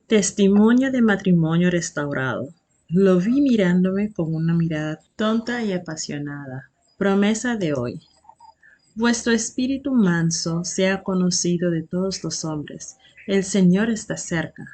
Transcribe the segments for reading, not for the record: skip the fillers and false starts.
Testimonio de matrimonio restaurado. Lo vi mirándome con una mirada tonta y apasionada. Promesa de hoy. Vuestro espíritu manso sea conocido de todos los hombres. El Señor está cerca.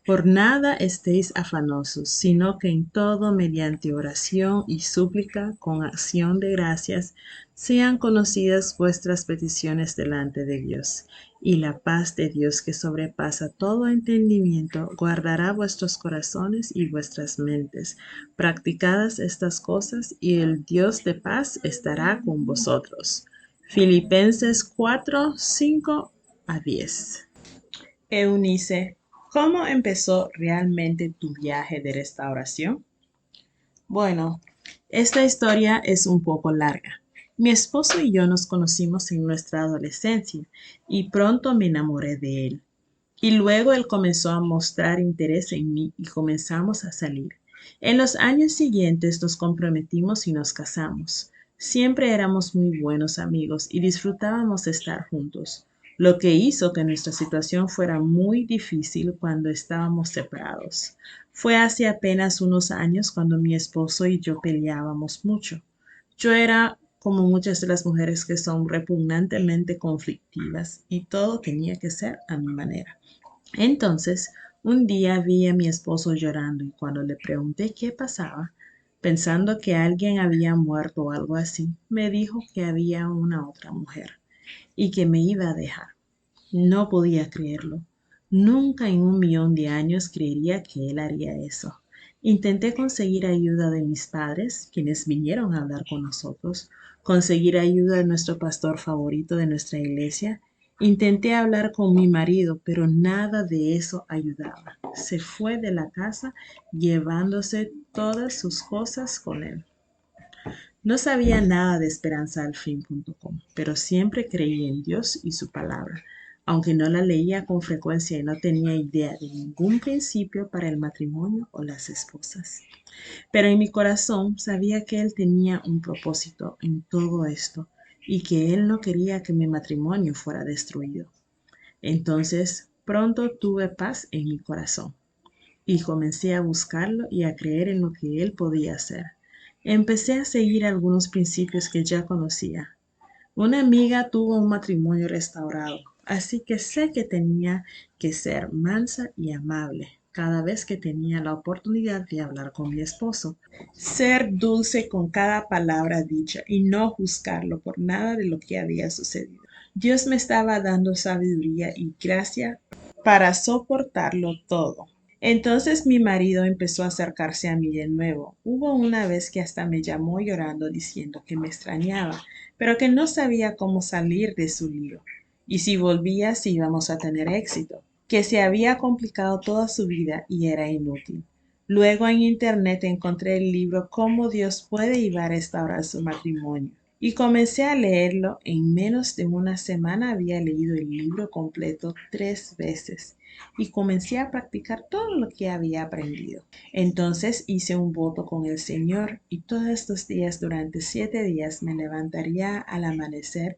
Por nada estéis afanosos, sino que en todo, mediante oración y súplica, con acción de gracias, sean conocidas vuestras peticiones delante de Dios. Y la paz de Dios, que sobrepasa todo entendimiento, guardará vuestros corazones y vuestras mentes. Practicadas estas cosas, y el Dios de paz estará con vosotros. Filipenses 4:5-10. Eunice, ¿cómo empezó realmente tu viaje de restauración? Bueno, esta historia es un poco larga. Mi esposo y yo nos conocimos en nuestra adolescencia y pronto me enamoré de él. Y luego él comenzó a mostrar interés en mí y comenzamos a salir. En los años siguientes nos comprometimos y nos casamos. Siempre éramos muy buenos amigos y disfrutábamos de estar juntos, lo que hizo que nuestra situación fuera muy difícil cuando estábamos separados. Fue hace apenas unos años cuando mi esposo y yo peleábamos mucho. Yo era como muchas de las mujeres que son repugnantemente conflictivas y todo tenía que ser a mi manera. Entonces, un día vi a mi esposo llorando y cuando le pregunté qué pasaba, pensando que alguien había muerto o algo así, me dijo que había una otra mujer y que me iba a dejar. No podía creerlo. Nunca en 1 millón de años creería que él haría eso. Intenté conseguir ayuda de mis padres, quienes vinieron a hablar con nosotros, conseguir ayuda de nuestro pastor favorito de nuestra iglesia. Intenté hablar con mi marido, pero nada de eso ayudaba. Se fue de la casa llevándose todas sus cosas con él. No sabía nada de esperanzaalfin.com, pero siempre creí en Dios y su palabra, aunque no la leía con frecuencia y no tenía idea de ningún principio para el matrimonio o las esposas. Pero en mi corazón sabía que Él tenía un propósito en todo esto y que Él no quería que mi matrimonio fuera destruido. Entonces, pronto tuve paz en mi corazón y comencé a buscarlo y a creer en lo que él podía hacer. Empecé a seguir algunos principios que ya conocía. Una amiga tuvo un matrimonio restaurado, así que sé que tenía que ser mansa y amable cada vez que tenía la oportunidad de hablar con mi esposo. Ser dulce con cada palabra dicha y no juzgarlo por nada de lo que había sucedido. Dios me estaba dando sabiduría y gracia para soportarlo todo. Entonces mi marido empezó a acercarse a mí de nuevo. Hubo una vez que hasta me llamó llorando diciendo que me extrañaba, pero que no sabía cómo salir de su lío. Y si volvía, si íbamos a tener éxito, que se había complicado toda su vida y era inútil. Luego en internet encontré el libro Cómo Dios puede y va a restaurar su matrimonio. Y comencé a leerlo. En menos de una semana había leído el libro completo 3 veces y comencé a practicar todo lo que había aprendido. Entonces hice un voto con el Señor y todos estos días, durante 7 días, me levantaría al amanecer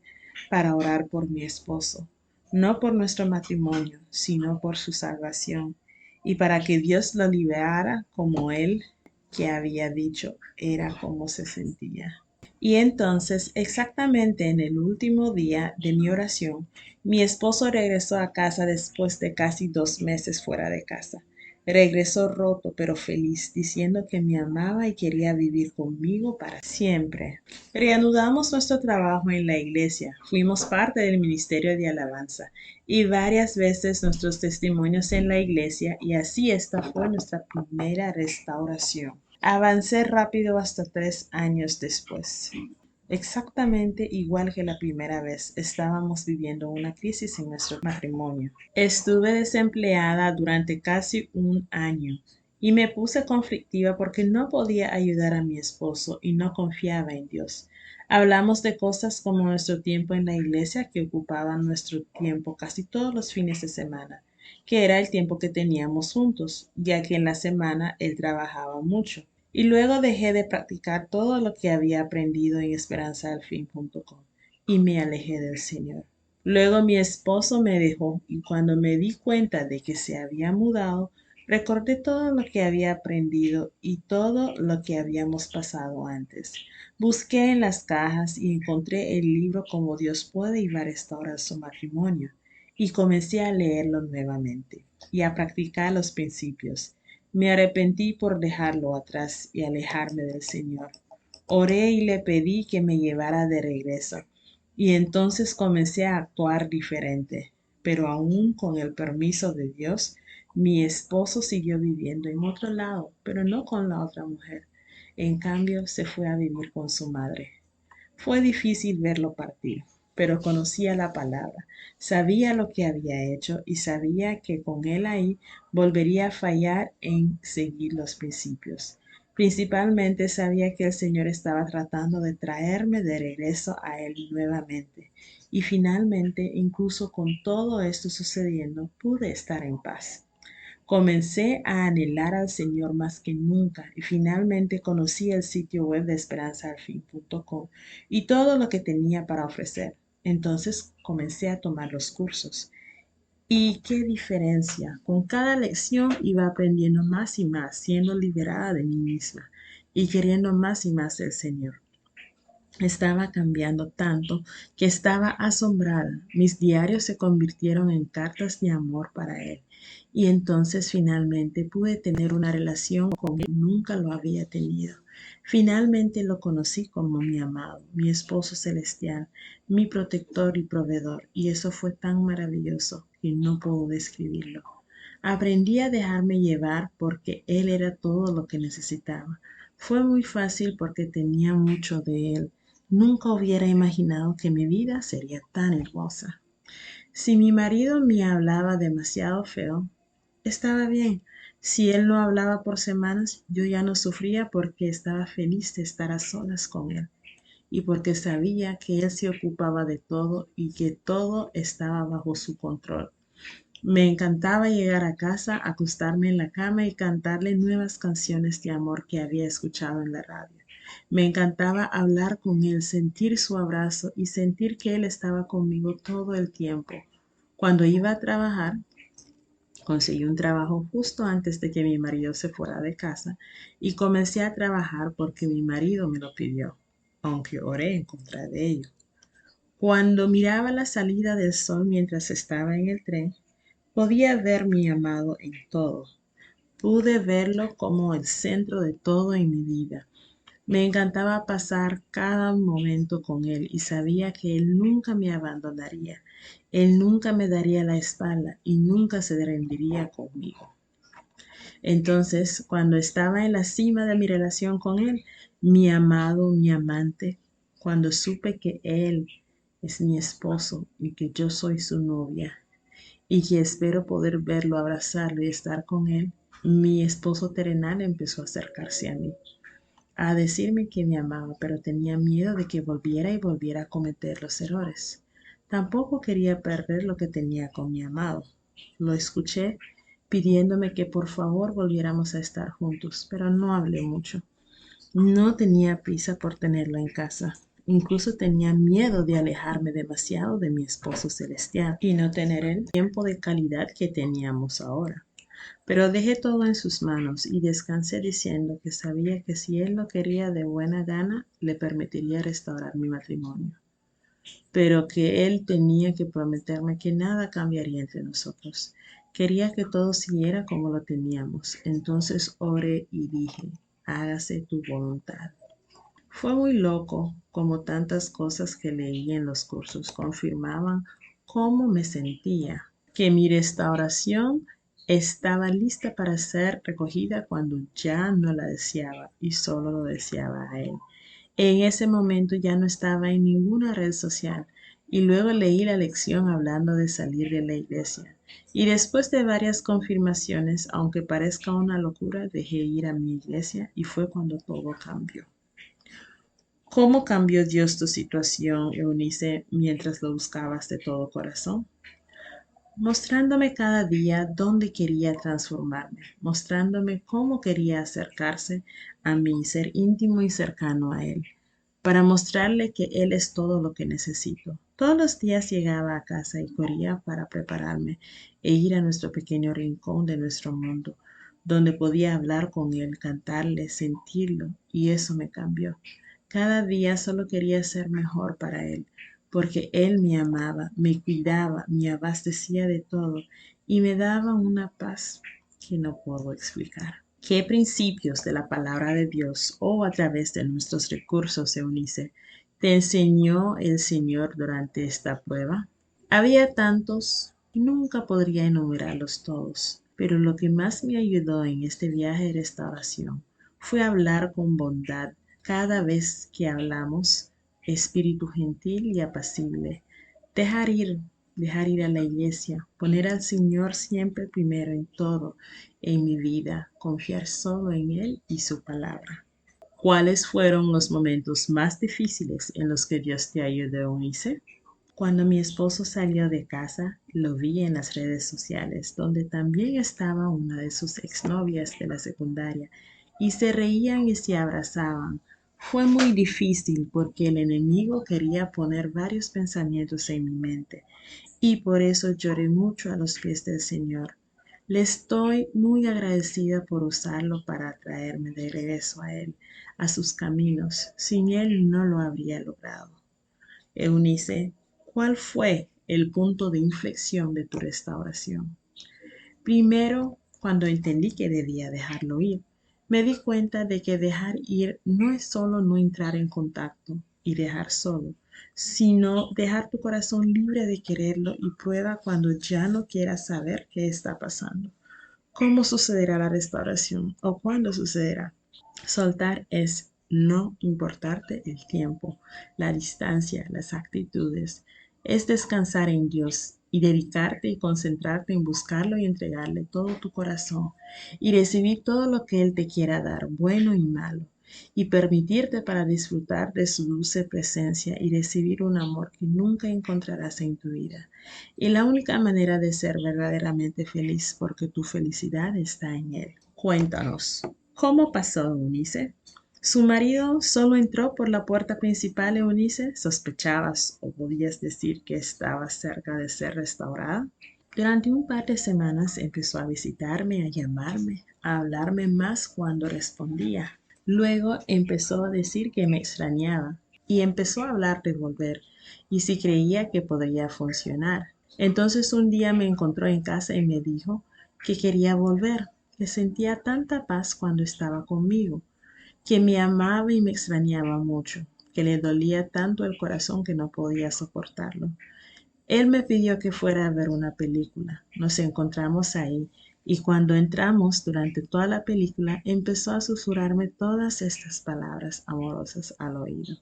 para orar por mi esposo, no por nuestro matrimonio, sino por su salvación y para que Dios lo liberara como él que había dicho era como se sentía. Y entonces, exactamente en el último día de mi oración, mi esposo regresó a casa después de casi 2 meses fuera de casa. Regresó roto pero feliz, diciendo que me amaba y quería vivir conmigo para siempre. Reanudamos nuestro trabajo en la iglesia, fuimos parte del ministerio de alabanza y varias veces nuestros testimonios en la iglesia, y así esta fue nuestra primera restauración. Avancé rápido hasta 3 años después. Exactamente igual que la primera vez, estábamos viviendo una crisis en nuestro matrimonio. Estuve desempleada durante casi un año y me puse conflictiva porque no podía ayudar a mi esposo y no confiaba en Dios. Hablamos de cosas como nuestro tiempo en la iglesia, que ocupaba nuestro tiempo casi todos los fines de semana, que era el tiempo que teníamos juntos, ya que en la semana él trabajaba mucho. Y luego dejé de practicar todo lo que había aprendido en esperanzaalfin.com y me alejé del Señor. Luego mi esposo me dejó y cuando me di cuenta de que se había mudado, recordé todo lo que había aprendido y todo lo que habíamos pasado antes. Busqué en las cajas y encontré el libro Cómo Dios puede y va a restaurar su matrimonio y comencé a leerlo nuevamente y a practicar los principios. Me arrepentí por dejarlo atrás y alejarme del Señor. Oré y le pedí que me llevara de regreso. Y entonces comencé a actuar diferente. Pero aún con el permiso de Dios, mi esposo siguió viviendo en otro lado, pero no con la otra mujer. En cambio, se fue a vivir con su madre. Fue difícil verlo partir, pero conocía la palabra, sabía lo que había hecho y sabía que con él ahí volvería a fallar en seguir los principios. Principalmente sabía que el Señor estaba tratando de traerme de regreso a Él nuevamente. Y finalmente, incluso con todo esto sucediendo, pude estar en paz. Comencé a anhelar al Señor más que nunca y finalmente conocí el sitio web de esperanzaalfin.com y todo lo que tenía para ofrecer. Entonces comencé a tomar los cursos. Y qué diferencia. Con cada lección iba aprendiendo más y más, siendo liberada de mí misma y queriendo más y más del Señor. Estaba cambiando tanto que estaba asombrada. Mis diarios se convirtieron en cartas de amor para él. Y entonces finalmente pude tener una relación con él. Nunca lo había tenido. Finalmente lo conocí como mi amado, mi esposo celestial, mi protector y proveedor. Y eso fue tan maravilloso que no puedo describirlo. Aprendí a dejarme llevar porque él era todo lo que necesitaba. Fue muy fácil porque tenía mucho de él. Nunca hubiera imaginado que mi vida sería tan hermosa. Si mi marido me hablaba demasiado feo, estaba bien. Si él no hablaba por semanas, yo ya no sufría porque estaba feliz de estar a solas con él y porque sabía que él se ocupaba de todo y que todo estaba bajo su control. Me encantaba llegar a casa, acostarme en la cama y cantarle nuevas canciones de amor que había escuchado en la radio. Me encantaba hablar con él, sentir su abrazo y sentir que él estaba conmigo todo el tiempo. Cuando iba a trabajar, conseguí un trabajo justo antes de que mi marido se fuera de casa y comencé a trabajar porque mi marido me lo pidió, aunque oré en contra de ello. Cuando miraba la salida del sol mientras estaba en el tren, podía ver mi amado en todo. Pude verlo como el centro de todo en mi vida. Me encantaba pasar cada momento con él y sabía que él nunca me abandonaría. Él nunca me daría la espalda y nunca se rendiría conmigo. Entonces, cuando estaba en la cima de mi relación con él, mi amado, mi amante, cuando supe que él es mi esposo y que yo soy su novia, y que espero poder verlo, abrazarlo y estar con él, mi esposo terrenal empezó a acercarse a mí, a decirme que me amaba, pero tenía miedo de que volviera y volviera a cometer los errores. Tampoco quería perder lo que tenía con mi amado. Lo escuché pidiéndome que por favor volviéramos a estar juntos, pero no hablé mucho. No tenía prisa por tenerlo en casa. Incluso tenía miedo de alejarme demasiado de mi esposo celestial y no tener el tiempo de calidad que teníamos ahora. Pero dejé todo en sus manos y descansé diciendo que sabía que si él lo quería de buena gana, le permitiría restaurar mi matrimonio, pero que él tenía que prometerme que nada cambiaría entre nosotros. Quería que todo siguiera como lo teníamos. Entonces oré y dije, hágase tu voluntad. Fue muy loco, como tantas cosas que leí en los cursos confirmaban cómo me sentía, que mi restauración estaba lista para ser recogida cuando ya no la deseaba y solo lo deseaba a él. En ese momento ya no estaba en ninguna red social y luego leí la lección hablando de salir de la iglesia. Y después de varias confirmaciones, aunque parezca una locura, dejé ir a mi iglesia y fue cuando todo cambió. ¿Cómo cambió Dios tu situación, Eunice, mientras lo buscabas de todo corazón? Mostrándome cada día dónde quería transformarme, mostrándome cómo quería acercarse a mí, ser íntimo y cercano a Él, para mostrarle que Él es todo lo que necesito. Todos los días llegaba a casa y corría para prepararme e ir a nuestro pequeño rincón de nuestro mundo, donde podía hablar con Él, cantarle, sentirlo, y eso me cambió. Cada día solo quería ser mejor para Él, porque Él me amaba, me cuidaba, me abastecía de todo y me daba una paz que no puedo explicar. ¿Qué principios de la palabra de Dios o a través de nuestros recursos, Eunice, te enseñó el Señor durante esta prueba? Había tantos, nunca podría enumerarlos todos, pero lo que más me ayudó en este viaje de restauración fue hablar con bondad cada vez que hablamos, espíritu gentil y apacible, dejar ir, dejar ir a la iglesia, poner al Señor siempre primero en todo en mi vida, confiar solo en Él y su palabra. ¿Cuáles fueron los momentos más difíciles en los que Dios te ayudó, Eunice? Cuando mi esposo salió de casa, lo vi en las redes sociales, donde también estaba una de sus exnovias de la secundaria, y se reían y se abrazaban. Fue muy difícil porque el enemigo quería poner varios pensamientos en mi mente, y por eso lloré mucho a los pies del Señor. Le estoy muy agradecida por usarlo para traerme de regreso a Él, a sus caminos. Sin Él no lo habría logrado. Eunice, ¿cuál fue el punto de inflexión de tu restauración? Primero, cuando entendí que debía dejarlo ir, me di cuenta de que dejar ir no es solo no entrar en contacto y dejar solo, sino dejar tu corazón libre de quererlo y prueba cuando ya no quieras saber qué está pasando. ¿Cómo sucederá la restauración o cuándo sucederá? Soltar es no importarte el tiempo, la distancia, las actitudes. Es descansar en Dios y dedicarte y concentrarte en buscarlo y entregarle todo tu corazón y recibir todo lo que Él te quiera dar, bueno y malo, y permitirte para disfrutar de su dulce presencia y recibir un amor que nunca encontrarás en tu vida. Y la única manera de ser verdaderamente feliz porque tu felicidad está en Él. Cuéntanos. ¿Cómo pasó, Eunice? ¿Su marido solo entró por la puerta principal, Eunice? ¿Sospechabas o podías decir que estaba cerca de ser restaurada? Durante un par de semanas empezó a visitarme, a llamarme, a hablarme más cuando respondía. Luego empezó a decir que me extrañaba y empezó a hablar de volver y si creía que podría funcionar. Entonces un día me encontró en casa y me dijo que quería volver, que sentía tanta paz cuando estaba conmigo, que me amaba y me extrañaba mucho, que le dolía tanto el corazón que no podía soportarlo. Él me pidió que fuera a ver una película. Nos encontramos ahí y cuando entramos durante toda la película empezó a susurrarme todas estas palabras amorosas al oído.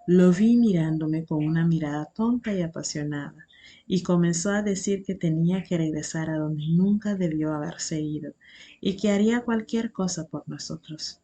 Lo vi mirándome con una mirada tonta y apasionada y comenzó a decir que tenía que regresar a donde nunca debió haberse ido y que haría cualquier cosa por nosotros.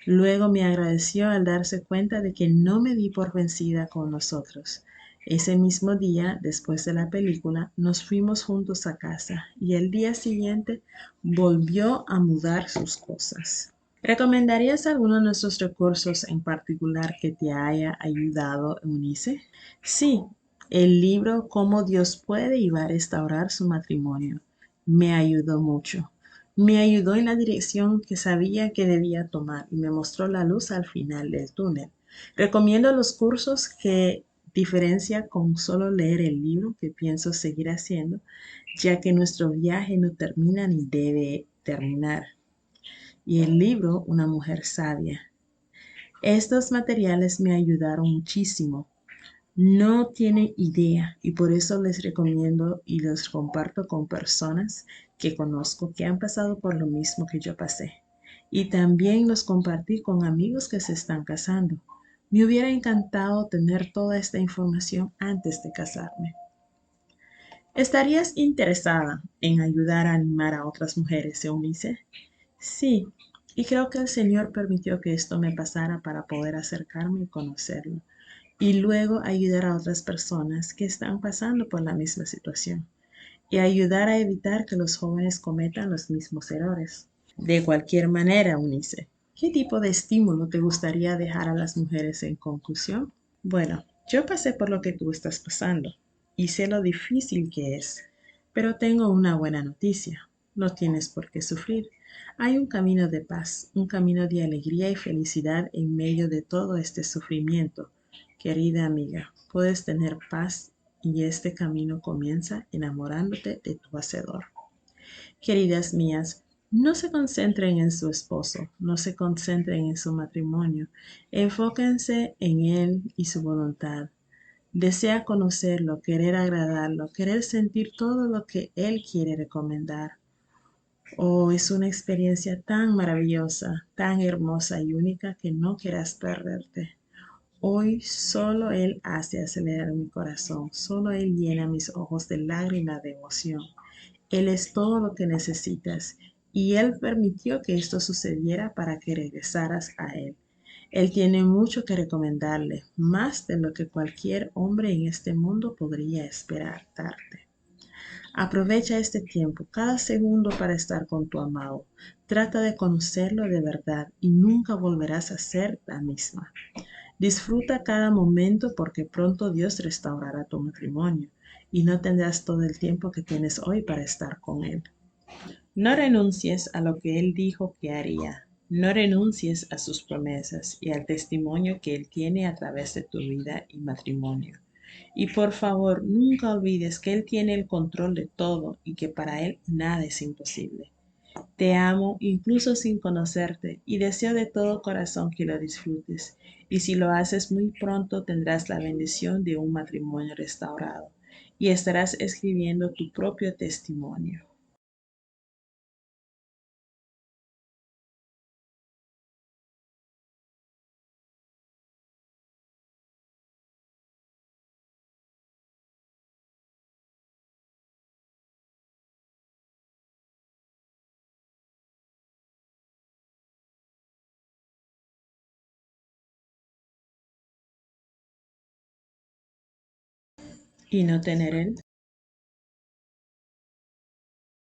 Luego me agradeció al darse cuenta de que no me di por vencida con nosotros. Ese mismo día, después de la película, nos fuimos juntos a casa y el día siguiente volvió a mudar sus cosas. ¿Recomendarías alguno de nuestros recursos en particular que te haya ayudado, Eunice? Sí, el libro Cómo Dios puede y va a restaurar su matrimonio. Me ayudó mucho. Me ayudó en la dirección que sabía que debía tomar y me mostró la luz al final del túnel. Recomiendo los cursos que diferencia con solo leer el libro que pienso seguir haciendo, ya que nuestro viaje no termina ni debe terminar. Y el libro Una mujer sabia. Estos materiales me ayudaron muchísimo. No tienen idea y por eso les recomiendo y los comparto con personas que conozco que han pasado por lo mismo que yo pasé. Y también los compartí con amigos que se están casando. Me hubiera encantado tener toda esta información antes de casarme. ¿Estarías interesada en ayudar a animar a otras mujeres, Eunice? Sí, y creo que el Señor permitió que esto me pasara para poder acercarme y conocerlo y luego ayudar a otras personas que están pasando por la misma situación y ayudar a evitar que los jóvenes cometan los mismos errores. De cualquier manera, Unice, ¿Qué tipo de estímulo te gustaría dejar a las mujeres en conclusión? Bueno, yo pasé por lo que tú estás pasando y sé lo difícil que es, pero tengo una buena noticia. No tienes por qué sufrir. Hay un camino de paz, un camino de alegría y felicidad en medio de todo este sufrimiento. Querida amiga, puedes tener paz y este camino comienza enamorándote de tu Hacedor. Queridas mías, no se concentren en su esposo, no se concentren en su matrimonio, enfóquense en él y su voluntad. Desea conocerlo, querer agradarlo, querer sentir todo lo que él quiere recomendar. Oh, es una experiencia tan maravillosa, tan hermosa y única que no quieras perderte. Hoy solo Él hace acelerar mi corazón, solo Él llena mis ojos de lágrimas de emoción. Él es todo lo que necesitas y Él permitió que esto sucediera para que regresaras a Él. Él tiene mucho que recomendarle, más de lo que cualquier hombre en este mundo podría esperar darte. Aprovecha este tiempo, cada segundo para estar con tu amado. Trata de conocerlo de verdad y nunca volverás a ser la misma. Disfruta cada momento porque pronto Dios restaurará tu matrimonio y no tendrás todo el tiempo que tienes hoy para estar con Él. No renuncies a lo que Él dijo que haría. No renuncies a sus promesas y al testimonio que Él tiene a través de tu vida y matrimonio. Y por favor, nunca olvides que Él tiene el control de todo y que para Él nada es imposible. Te amo incluso sin conocerte y deseo de todo corazón que lo disfrutes. Y si lo haces muy pronto tendrás la bendición de un matrimonio restaurado y estarás escribiendo tu propio testimonio. Y no tener él